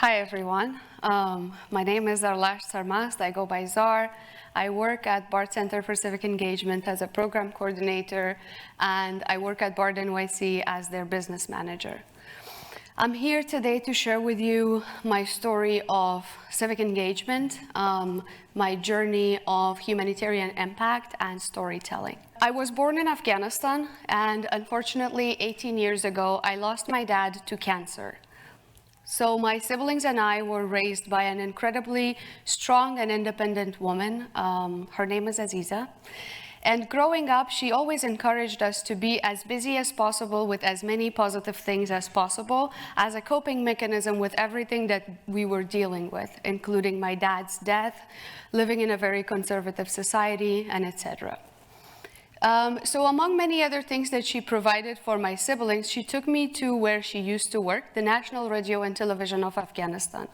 Hi everyone, my name is Zarlasht Sarmast. I go by Zar. I work at BARD Center for Civic Engagement as a program coordinator, and I work at BARD NYC as their business manager. I'm here today to share with you my story of civic engagement, my journey of humanitarian impact and storytelling. I was born in Afghanistan, and unfortunately 18 years ago I lost my dad to cancer. So my siblings and I were raised by an incredibly strong and independent woman. Her name is Aziza. And growing up, she always encouraged us to be as busy as possible with as many positive things as possible as a coping mechanism with everything that we were dealing with, including my dad's death, living in a very conservative society, and etc. So among many other things that she provided for my siblings, she took me to where she used to work, the National Radio and Television of Afghanistan,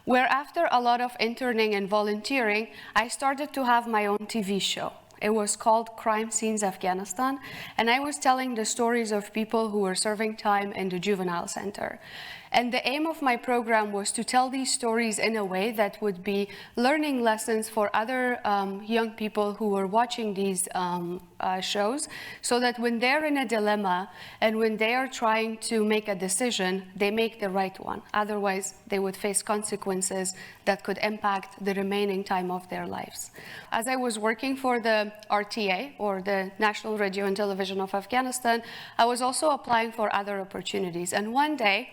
where after a lot of interning and volunteering, I started to have my own TV show. It was called Crime Scenes Afghanistan, and I was telling the stories of people who were serving time in the juvenile center. And the aim of my program was to tell these stories in a way that would be learning lessons for other young people who were watching these shows, so that when they're in a dilemma and when they are trying to make a decision, they make the right one. Otherwise, they would face consequences that could impact the remaining time of their lives. As I was working for the RTA, or the National Radio and Television of Afghanistan, I was also applying for other opportunities. And one day,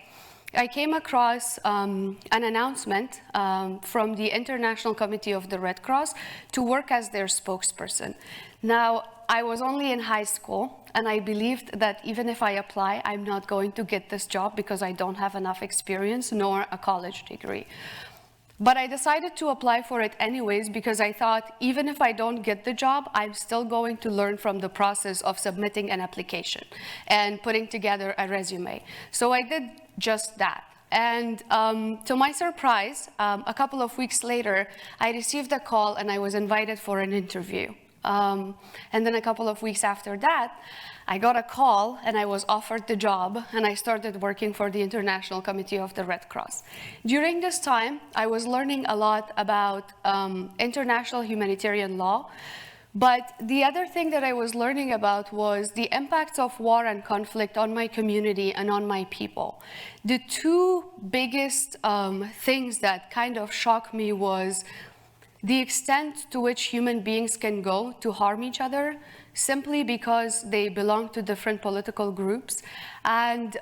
I came across an announcement from the International Committee of the Red Cross to work as their spokesperson. Now, I was only in high school, and I believed that even if I apply, I'm not going to get this job because I don't have enough experience nor a college degree. But I decided to apply for it anyways because I thought even if I don't get the job, I'm still going to learn from the process of submitting an application and putting together a resume. So I did just that. And to my surprise, a couple of weeks later, I received a call and I was invited for an interview. And then a couple of weeks after that, I got a call and I was offered the job, and I started working for the International Committee of the Red Cross. During this time, I was learning a lot about international humanitarian law, but the other thing that I was learning about was the impacts of war and conflict on my community and on my people. The two biggest things that kind of shocked me was the extent to which human beings can go to harm each other simply because they belong to different political groups and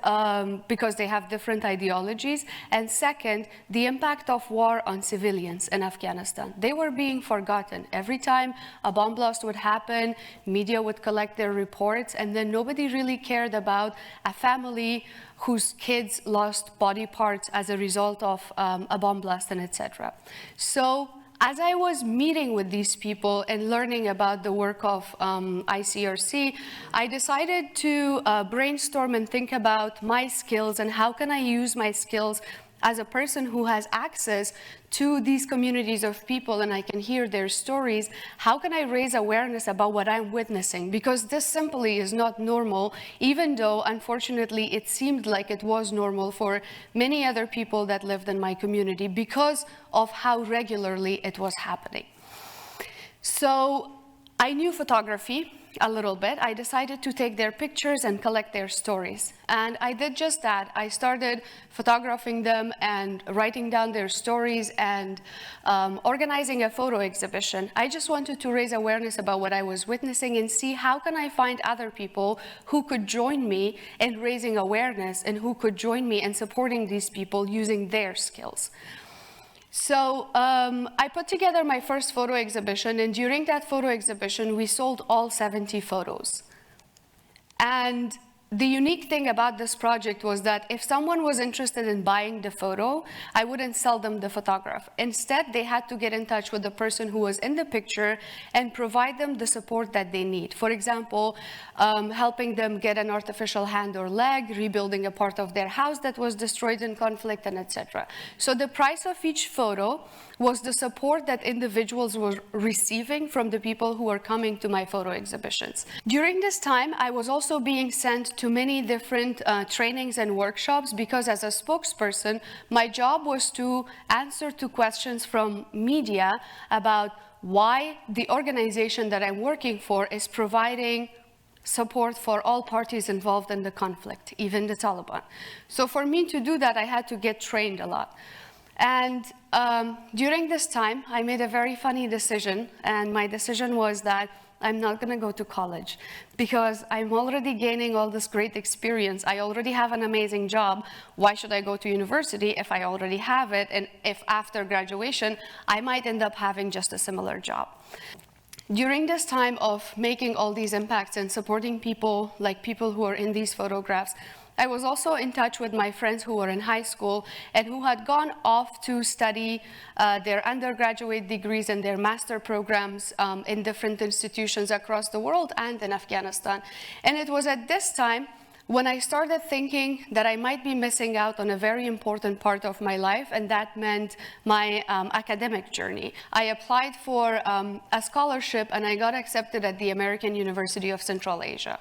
because they have different ideologies. And second, the impact of war on civilians in Afghanistan. They were being forgotten. Every time a bomb blast would happen, media would collect their reports, and then nobody really cared about a family whose kids lost body parts as a result of a bomb blast, and etc. So as I was meeting with these people and learning about the work of ICRC, I decided to brainstorm and think about my skills and how can I use my skills as a person who has access to these communities of people and I can hear their stories. How can I raise awareness about what I'm witnessing? Because this simply is not normal, even though unfortunately it seemed like it was normal for many other people that lived in my community because of how regularly it was happening. So I knew photography a little bit. I decided to take their pictures and collect their stories. And I did just that. I started photographing them and writing down their stories and organizing a photo exhibition. I just wanted to raise awareness about what I was witnessing and see how can I find other people who could join me in raising awareness and who could join me in supporting these people using their skills. So I put together my first photo exhibition, and during that photo exhibition, we sold all 70 photos. And the unique thing about this project was that if someone was interested in buying the photo, I wouldn't sell them the photograph. Instead, they had to get in touch with the person who was in the picture and provide them the support that they need. For example, helping them get an artificial hand or leg, rebuilding a part of their house that was destroyed in conflict, and etc. So the price of each photo was the support that individuals were receiving from the people who were coming to my photo exhibitions. During this time, I was also being sent to many different trainings and workshops because as a spokesperson, my job was to answer to questions from media about why the organization that I'm working for is providing support for all parties involved in the conflict, even the Taliban. So for me to do that, I had to get trained a lot. And during this time, I made a very funny decision, and my decision was that I'm not going to go to college because I'm already gaining all this great experience. I already have an amazing job. Why should I go to university if I already have it? And if after graduation, I might end up having just a similar job. During this time of making all these impacts and supporting people, like people who are in these photographs, I was also in touch with my friends who were in high school and who had gone off to study their undergraduate degrees and their master programs in different institutions across the world and in Afghanistan. And it was at this time when I started thinking that I might be missing out on a very important part of my life, and that meant my academic journey. I applied for a scholarship and I got accepted at the American University of Central Asia.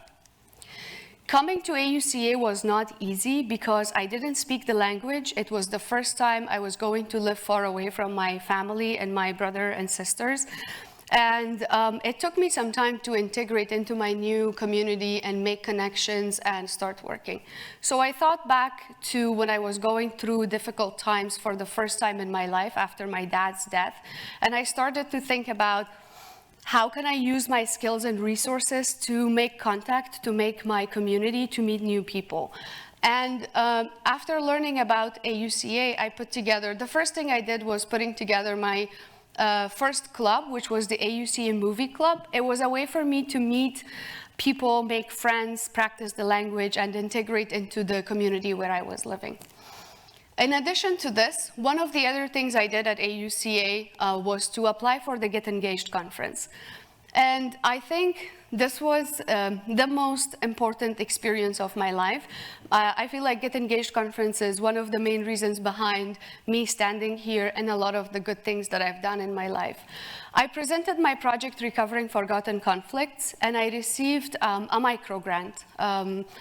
Coming to AUCA was not easy because I didn't speak the language. It was the first time I was going to live far away from my family and my brother and sisters. And it took me some time to integrate into my new community and make connections and start working. So I thought back to when I was going through difficult times for the first time in my life after my dad's death. And I started to think about how can I use my skills and resources to make contact, to make my community, to meet new people. And after learning about AUCA, I put together, the first thing I did was putting together my first club, which was the AUCA Movie Club. It was a way for me to meet people, make friends, practice the language, and integrate into the community where I was living. In addition to this, one of the other things I did at AUCA was to apply for the Get Engaged conference. And I think this was the most important experience of my life. I feel like Get Engaged conference is one of the main reasons behind me standing here and a lot of the good things that I've done in my life. I presented my project Recovering Forgotten Conflicts, and I received a micro grant,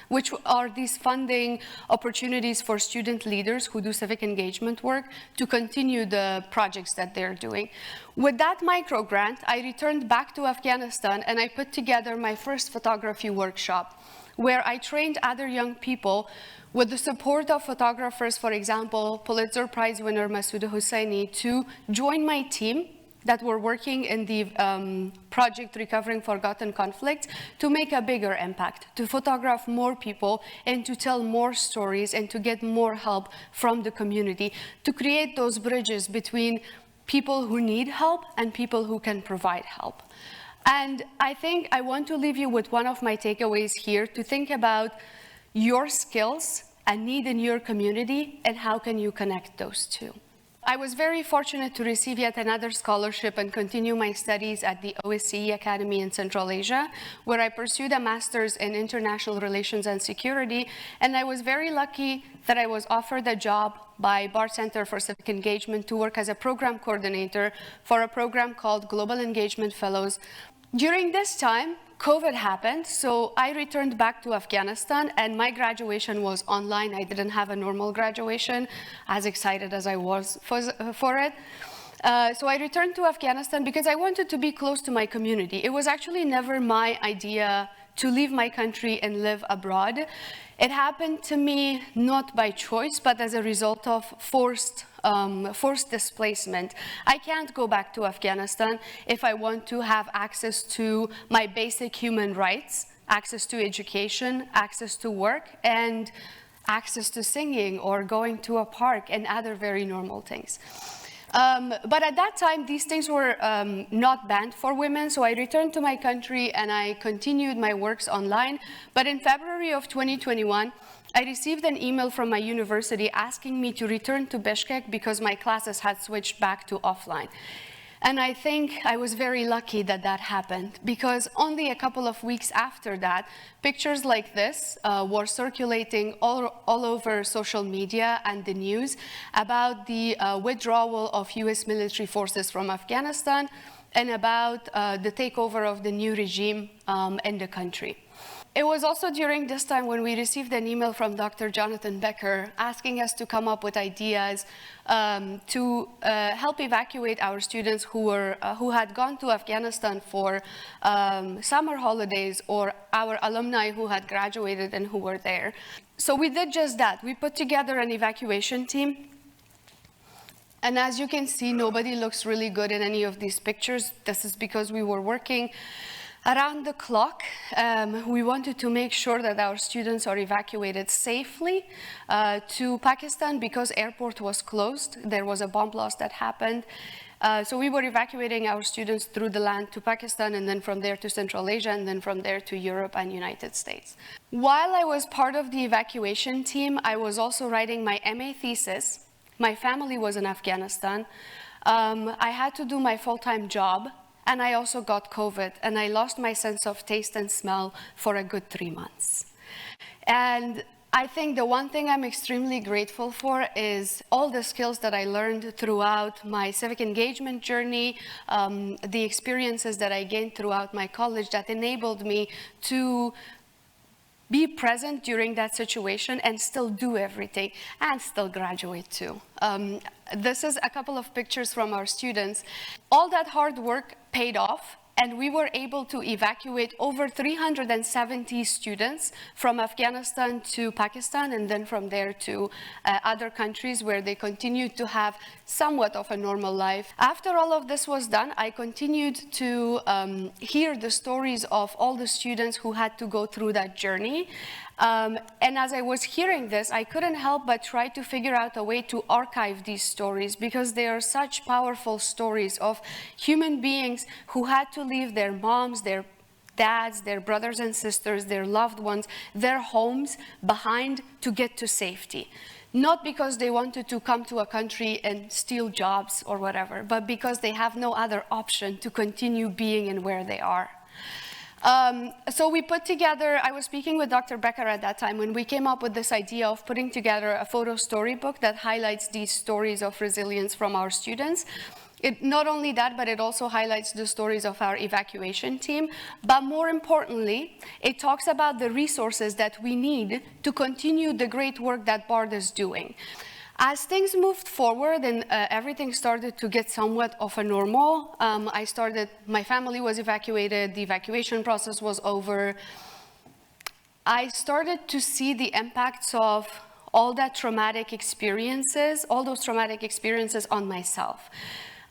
which are these funding opportunities for student leaders who do civic engagement work to continue the projects that they're doing. With that micro grant, I returned back to Afghanistan and I put together my first photography workshop, where I trained other young people with the support of photographers, for example, Pulitzer Prize winner Masood Hosseini, to join my team that were working in the project Recovering Forgotten Conflicts to make a bigger impact, to photograph more people and to tell more stories and to get more help from the community, to create those bridges between people who need help and people who can provide help. And I think I want to leave you with one of my takeaways here, to think about your skills and need in your community and how can you connect those two. I was very fortunate to receive yet another scholarship and continue my studies at the OSCE Academy in Central Asia, where I pursued a master's in international relations and security. And I was very lucky that I was offered a job by BARD Center for Civic Engagement to work as a program coordinator for a program called Global Engagement Fellows. During this time, COVID happened, so I returned back to Afghanistan, and my graduation was online. I didn't have a normal graduation, as excited as I was for it. So I returned to Afghanistan because I wanted to be close to my community. It was actually never my idea to leave my country and live abroad. It happened to me not by choice, but as a result of forced displacement. I can't go back to Afghanistan if I want to have access to my basic human rights, access to education, access to work, and access to singing or going to a park and other very normal things. But at that time, these things were not banned for women, so I returned to my country and I continued my works online. But in February of 2021, I received an email from my university asking me to return to Bishkek because my classes had switched back to offline. And I think I was very lucky that that happened, because only a couple of weeks after that, pictures like this were circulating all over social media and the news about the withdrawal of US military forces from Afghanistan and about the takeover of the new regime in the country. It was also during this time when we received an email from Dr. Jonathan Becker asking us to come up with ideas to help evacuate our students who had gone to Afghanistan for summer holidays, or our alumni who had graduated and who were there. So we did just that. We put together an evacuation team. And as you can see, nobody looks really good in any of these pictures. This is because we were working around the clock. We wanted to make sure that our students are evacuated safely to Pakistan because airport was closed. There was a bomb blast that happened. So we were evacuating our students through the land to Pakistan, and then from there to Central Asia, and then from there to Europe and United States. While I was part of the evacuation team, I was also writing my MA thesis. My family was in Afghanistan. I had to do my full-time job, and I also got COVID, and I lost my sense of taste and smell for a good 3 months. And I think the one thing I'm extremely grateful for is all the skills that I learned throughout my civic engagement journey, the experiences that I gained throughout my college that enabled me to be present during that situation and still do everything and still graduate too. This is a couple of pictures from our students. All that hard work paid off, and we were able to evacuate over 370 students from Afghanistan to Pakistan, and then from there to other countries where they continued to have somewhat of a normal life. After all of this was done, I continued to hear the stories of all the students who had to go through that journey. And as I was hearing this, I couldn't help but try to figure out a way to archive these stories, because they are such powerful stories of human beings who had to leave their moms, their dads, their brothers and sisters, their loved ones, their homes behind to get to safety. Not because they wanted to come to a country and steal jobs or whatever, but because they have no other option to continue being in where they are. So we put together, I was speaking with Dr. Becker at that time when we came up with this idea of putting together a photo storybook that highlights these stories of resilience from our students. Not only that, but it also highlights the stories of our evacuation team. But more importantly, it talks about the resources that we need to continue the great work that BARD is doing. As things moved forward and everything started to get somewhat of a normal, my family was evacuated, the evacuation process was over. I started to see the impacts of all those traumatic experiences on myself.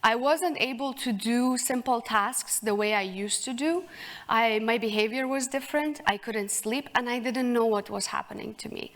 I wasn't able to do simple tasks the way I used to do. My behavior was different, I couldn't sleep, and I didn't know what was happening to me.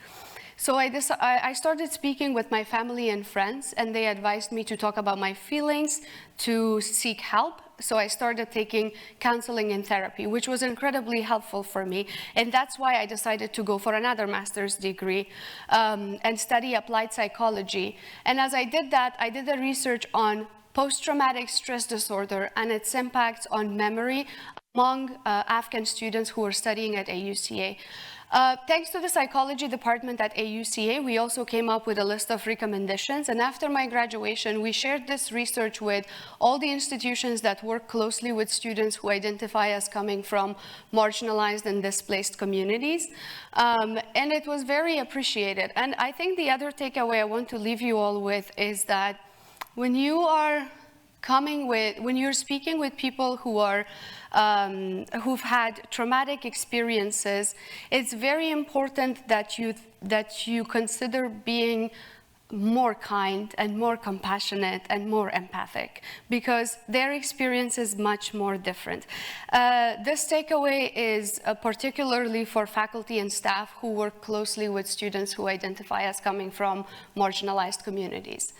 So I started speaking with my family and friends, and they advised me to talk about my feelings, to seek help. So I started taking counseling and therapy, which was incredibly helpful for me. And that's why I decided to go for another master's degree and study applied psychology. And as I did that, I did the research on post-traumatic stress disorder and its impacts on memory among Afghan students who were studying at AUCA. Thanks to the psychology department at AUCA, we also came up with a list of recommendations. And after my graduation, we shared this research with all the institutions that work closely with students who identify as coming from marginalized and displaced communities. And it was very appreciated. And I think the other takeaway I want to leave you all with is that when you're speaking with people who are who've had traumatic experiences, it's very important that you consider being more kind and more compassionate and more empathic, because their experience is much more different. This takeaway is particularly for faculty and staff who work closely with students who identify as coming from marginalized communities.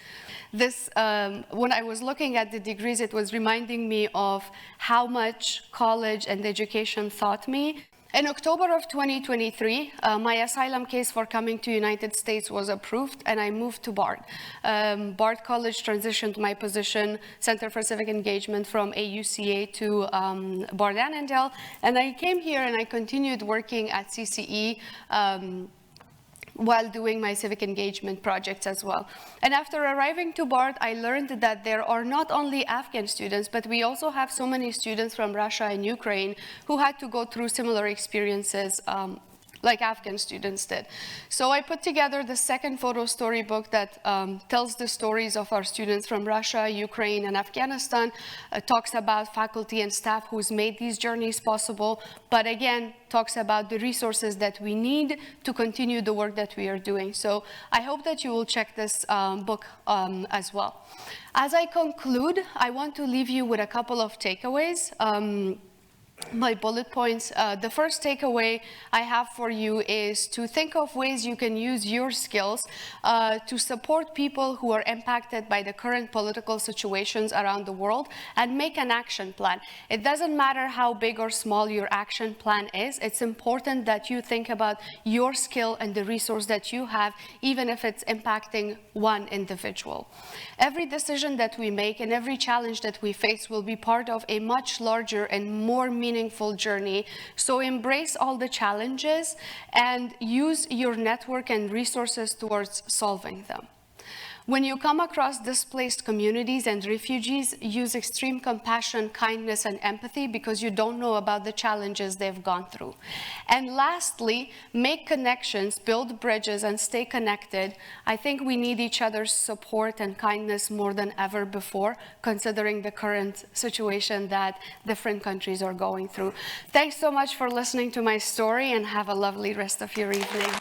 When I was looking at the degrees, it was reminding me of how much college and education taught me. In October of 2023, my asylum case for coming to United States was approved, and I moved to BARD. BARD College transitioned my position, Center for Civic Engagement, from AUCA to BARD Annandale, and I came here and I continued working at CCE while doing my civic engagement projects as well. And after arriving to BARD, I learned that there are not only Afghan students, but we also have so many students from Russia and Ukraine who had to go through similar experiences like Afghan students did. So I put together the second photo storybook that tells the stories of our students from Russia, Ukraine, and Afghanistan. Talks about faculty and staff who's made these journeys possible, but again, talks about the resources that we need to continue the work that we are doing. So I hope that you will check this book as well. As I conclude, I want to leave you with a couple of takeaways. My bullet points. The first takeaway I have for you is to think of ways you can use your skills to support people who are impacted by the current political situations around the world, and make an action plan. It doesn't matter how big or small your action plan is. It's important that you think about your skill and the resource that you have, even if it's impacting one individual. Every decision that we make and every challenge that we face will be part of a much larger and more meaningful journey. So embrace all the challenges and use your network and resources towards solving them. When you come across displaced communities and refugees, use extreme compassion, kindness, and empathy, because you don't know about the challenges they've gone through. And lastly, make connections, build bridges, and stay connected. I think we need each other's support and kindness more than ever before, considering the current situation that different countries are going through. Thanks so much for listening to my story, and have a lovely rest of your evening.